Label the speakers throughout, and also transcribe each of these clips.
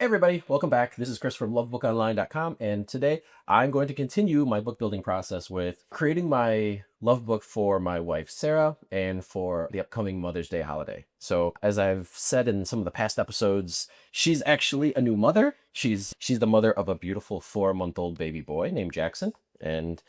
Speaker 1: Hey everybody, welcome back. This is Chris from LoveBookOnline.com, and today I'm going to continue my book building process with creating my love book for my wife Sarah and for the upcoming Mother's Day holiday. So, as I've said in some of the past episodes, she's actually a new mother. She's the mother of a beautiful 4-month-old baby boy named Jackson, and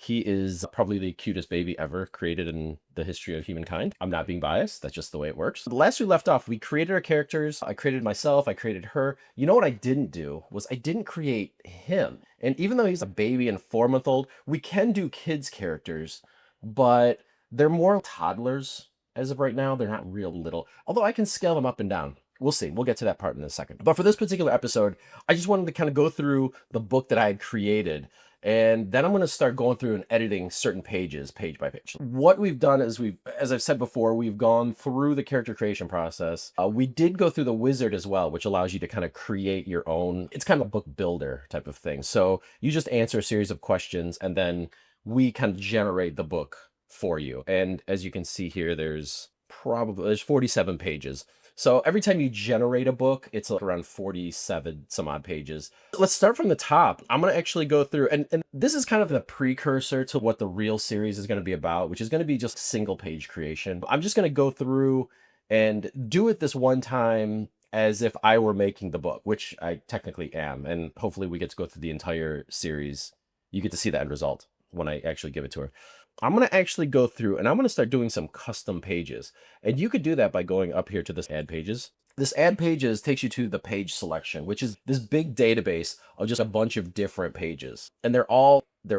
Speaker 1: he is probably the cutest baby ever created in the history of humankind. I'm not being biased. That's just the way it works. The last we left off, we created our characters. I created myself. I created her. You know what I didn't do was I didn't create him. And even though he's a baby and 4-month-old, we can do kids characters, but they're more toddlers as of right now. They're not real little, although I can scale them up and down. We'll see. We'll get to that part in a second. But for this particular episode, I just wanted to kind of go through the book that I had created, and then I'm going to start going through and editing certain pages, page by page. What we've done is as I've said before, we've gone through the character creation process. We did go through the wizard as well, which allows you to kind of create your own. It's kind of a book builder type of thing. So you just answer a series of questions, and then we kind of generate the book for you. And as you can see here, there's 47 pages. So every time you generate a book, it's like around 47 some odd pages. Let's start from the top. I'm going to actually go through, and this is kind of the precursor to what the real series is going to be about, which is going to be just single page creation. I'm just going to go through and do it this one time as if I were making the book, which I technically am. And hopefully we get to go through the entire series. You get to see the end result when I actually give it to her. I'm going to actually go through and I'm going to start doing some custom pages. And you could do that by going up here to this add pages. This add pages takes you to the page selection, which is this big database of just a bunch of different pages. And they're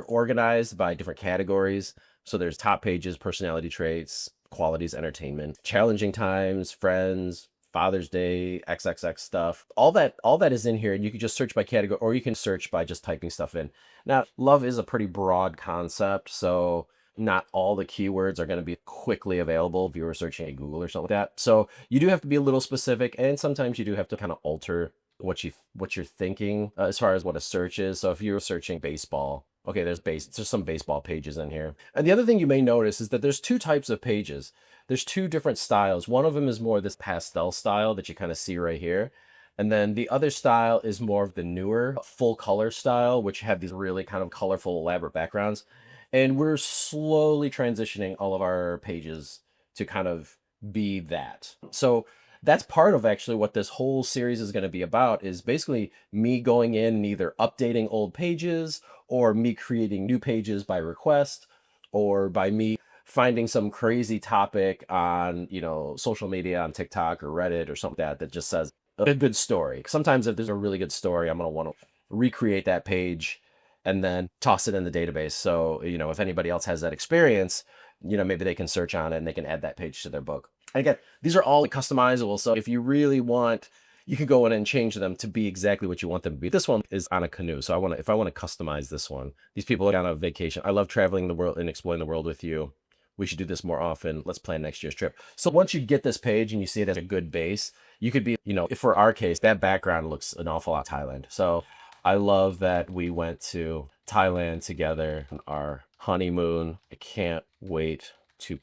Speaker 1: organized by different categories. So there's top pages, personality traits, qualities, entertainment, challenging times, friends, Father's Day, XXX stuff. All that is in here, and you can just search by category, or you can search by just typing stuff in. Now, love is a pretty broad concept, so not all the keywords are going to be quickly available if you were searching at Google or something like that. So you do have to be a little specific, and sometimes you do have to kind of alter what you're thinking as far as what a search is. So if you're searching baseball, okay, there's some baseball pages in here. And the other thing you may notice is that there's two types of pages. There's two different styles. One of them is more this pastel style that you kind of see right here. And then the other style is more of the newer full color style, which have these really kind of colorful, elaborate backgrounds. And we're slowly transitioning all of our pages to kind of be that. So that's part of actually what this whole series is going to be about, is basically me going in and either updating old pages or me creating new pages by request, or by me finding some crazy topic on, social media, on TikTok or Reddit or something that just says a good story. Sometimes if there's a really good story, I'm going to want to recreate that page and then toss it in the database. So, if anybody else has that experience, maybe they can search on it and they can add that page to their book. And again, these are all customizable. So if you really want, you can go in and change them to be exactly what you want them to be. This one is on a canoe. So if I want to customize this one, these people are on a vacation. I love traveling the world and exploring the world with you. We should do this more often. Let's plan next year's trip. So once you get this page and you see it as a good base, you could be, if for our case, that background looks an awful lot Thailand. So I love that we went to Thailand together on our honeymoon. I can't wait to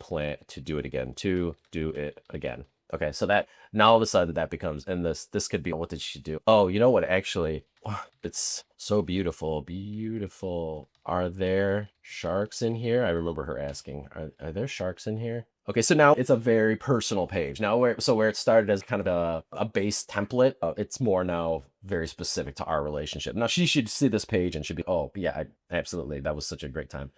Speaker 1: do it again. Okay, so that now all of a sudden that becomes, and this could be, what did she do? Oh, you know what? Actually, it's so beautiful, beautiful. Are there sharks in here? I remember her asking, are there sharks in here? Okay, so now it's a very personal page. Now where it started as kind of a base template, it's more now very specific to our relationship. Now she should see this page and should be, oh yeah, absolutely. That was such a great time.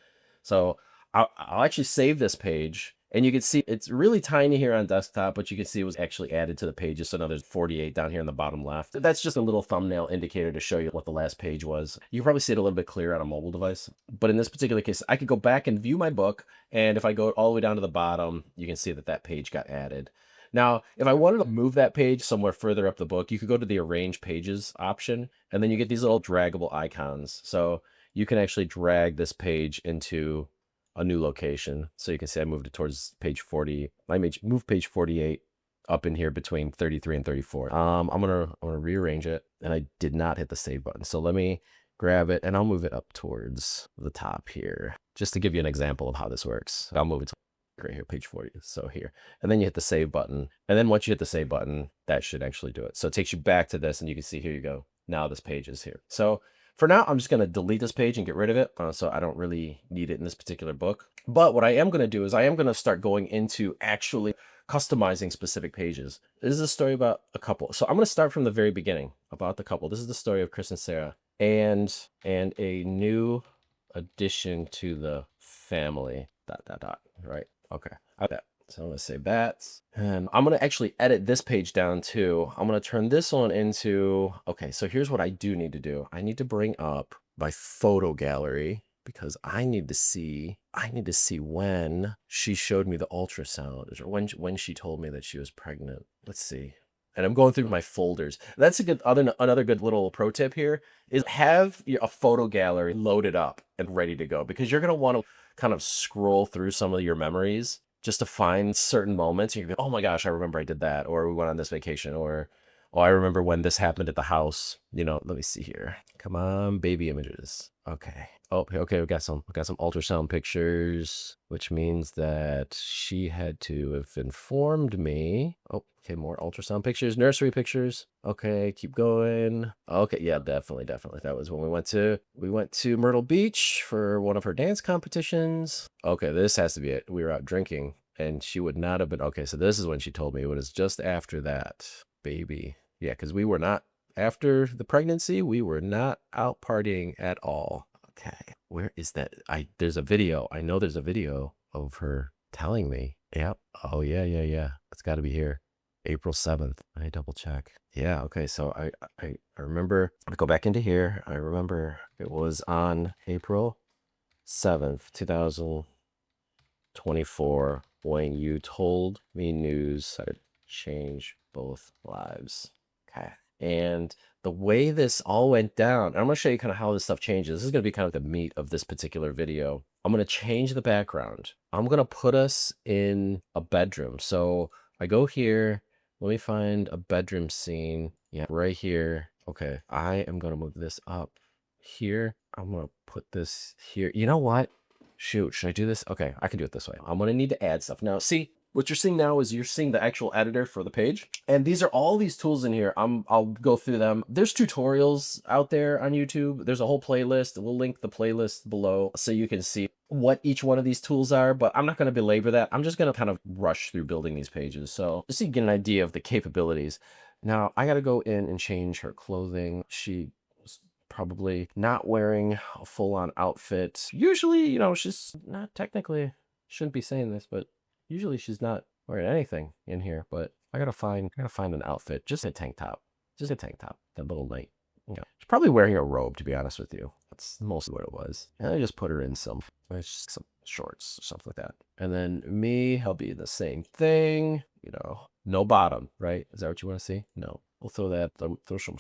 Speaker 1: So I'll actually save this page, and you can see it's really tiny here on desktop, but you can see it was actually added to the pages. So now there's 48 down here in the bottom left. That's just a little thumbnail indicator to show you what the last page was. You can probably see it a little bit clearer on a mobile device. But in this particular case, I could go back and view my book. And if I go all the way down to the bottom, you can see that page got added. Now, if I wanted to move that page somewhere further up the book, you could go to the Arrange Pages option, and then you get these little draggable icons. So you can actually drag this page into a new location. So you can see I moved it towards page 40. I moved page 48 up in here between 33 and 34. I'm gonna rearrange it, and I did not hit the save button. So let me grab it and I'll move it up towards the top here, just to give you an example of how this works. I'll move it right here, page 40. So here, and then you hit the save button. And then once you hit the save button, that should actually do it. So it takes you back to this and you can see, here you go. Now this page is here. So for now, I'm just going to delete this page and get rid of it. So I don't really need it in this particular book. But what I am going to do is I am going to start going into actually customizing specific pages. This is a story about a couple. So I'm going to start from the very beginning about the couple. This is the story of Chris and Sarah and a new addition to the family, ... right? Okay. Okay. So I'm going to save that. And I'm going to actually edit this page down too. I'm going to turn this one into, okay, so here's what I do need to do. I need to bring up my photo gallery because I need to see when she showed me the ultrasound, or when she told me that she was pregnant. Let's see. And I'm going through my folders. That's a good another good little pro tip here is have a photo gallery loaded up and ready to go, because you're going to want to kind of scroll through some of your memories just to find certain moments. And you go, oh my gosh, I remember I did that, or we went on this vacation, or oh, I remember when this happened at the house. You know, let me see here. Come on, baby images. Okay. Oh, okay. We got some ultrasound pictures, which means that she had to have informed me. Oh, okay. More ultrasound pictures, nursery pictures. Okay. Keep going. Okay. Yeah, definitely. That was when we went to Myrtle Beach for one of her dance competitions. Okay. This has to be it. We were out drinking and she would not have been. Okay. So this is when she told me. It was just after that. Baby. Yeah, because we were not, after the pregnancy, we were not out partying at all. Okay. Where is that? There's a video. I know there's a video of her telling me. Yep. Oh yeah. It's got to be here. April 7th. I double check. Yeah, okay. So I remember, I go back into here. I remember it was on April 7th, 2024 when you told me news that would change both lives. Okay. And the way this all went down, I'm going to show you kind of how this stuff changes. This is going to be kind of the meat of this particular video. I'm going to change the background. I'm going to put us in a bedroom. So I go here. Let me find a bedroom scene. Yeah, right here. Okay. I am going to move this up here. I'm going to put this here. You know what? Shoot, should I do this? Okay, I can do it this way. I'm gonna need to add stuff. Now, see, what you're seeing now is you're seeing the actual editor for the page. And these are all these tools in here. I'll go through them. There's tutorials out there on YouTube. There's a whole playlist. We'll link the playlist below so you can see what each one of these tools are, but I'm not gonna belabor that. I'm just gonna kind of rush through building these pages. So just so you get an idea of the capabilities. Now, I gotta go in and change her clothing. She probably not wearing a full-on outfit. Usually, you know, she's not technically, shouldn't be saying this, but usually she's not wearing anything in here. But I gotta find an outfit. Just a tank top. Just a tank top. That little night. You know, she's probably wearing a robe, to be honest with you. That's mostly what it was. And I just put her in some shorts or something like that. And then me, I'll be the same thing. You know, no bottom, right? Is that what you want to see? No. We'll throw some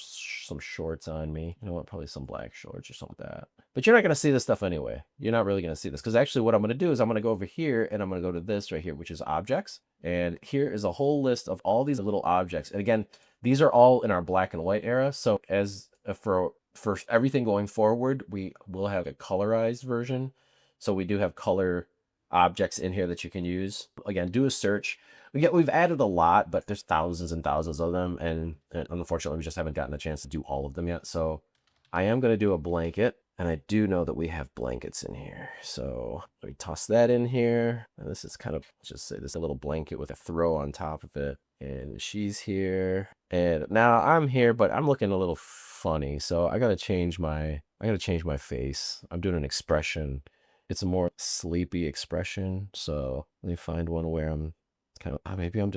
Speaker 1: shorts on me. You know what? Probably some black shorts or something like that. But you're not going to see this stuff anyway. You're not really going to see this, because actually what I'm going to do is I'm going to go over here and I'm going to go to this right here, which is objects. And here is a whole list of all these little objects. And again, these are all in our black and white era. So as for everything going forward, we will have a colorized version. So we do have color objects in here that you can use. Again, do a search. We've added a lot, but there's thousands and thousands of them, and unfortunately we just haven't gotten a chance to do all of them yet. So I am going to do a blanket, and I do know that we have blankets in here. So we toss that in here, and this is kind of, just say this is a little blanket with a throw on top of it. And she's here, and now I'm here, but I'm looking a little funny. So I gotta change my face. I'm doing an expression. It's a more sleepy expression. So let me find one where I'm kind of, maybe I'm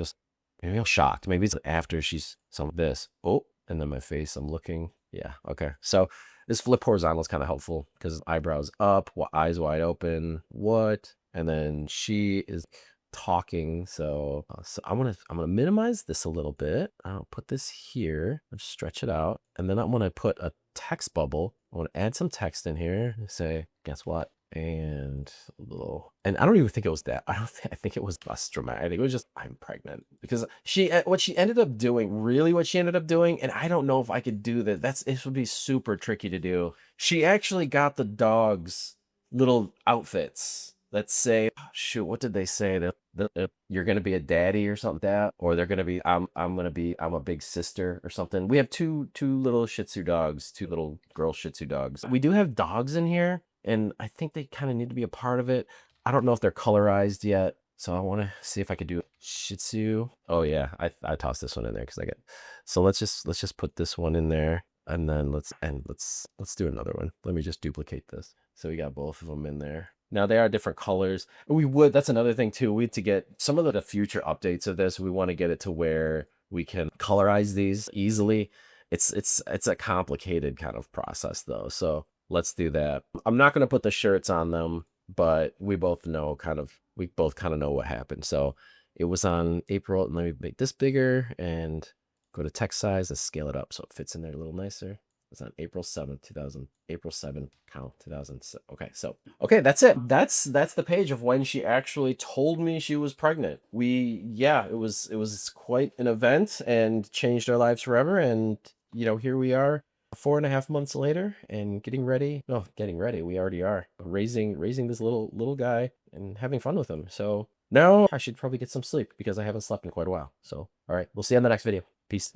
Speaker 1: shocked. Maybe it's after she's some of this. Oh, and then my face, I'm looking. Yeah, okay. So this flip horizontal is kind of helpful because eyebrows up, eyes wide open. What? And then she is talking. So I'm gonna minimize this a little bit. I'll put this here and stretch it out. And then I'm gonna put a text bubble. I want to add some text in here and say, guess what? And a little, and I don't even think it was that. I think it was less dramatic. I think it was just, I'm pregnant, because what she ended up doing, and I don't know if I could do that. It would be super tricky to do. She actually got the dog's little outfits let's say, shoot, what did they say? That you're gonna be a daddy or something like that, or they're gonna be I'm a big sister or something. We have two little Shih Tzu dogs, two little girl Shih Tzu dogs. We do have dogs in here, and I think they kind of need to be a part of it. I don't know if they're colorized yet, so I want to see if I could do Shih Tzu. Oh yeah, I tossed this one in there because I get. So let's just put this one in there, and then let's do another one. Let me just duplicate this. So we got both of them in there. Now they are different colors. That's another thing too. We to get some of the future updates of this, we want to get it to where we can colorize these easily. It's a complicated kind of process though. So let's do that. I'm not going to put the shirts on them, but we both kind of know what happened. So it was on April, and let me make this bigger and go to text size and scale it up so it fits in there a little nicer. It's on April 7th, 2000, April 7th, count 2000. Okay, so, okay, that's it. That's the page of when she actually told me she was pregnant. Yeah, it was quite an event and changed our lives forever. And, here we are 4.5 months later and getting ready. No, getting ready. We already are raising this little guy and having fun with him. So now I should probably get some sleep because I haven't slept in quite a while. So, all right, we'll see you on the next video. Peace.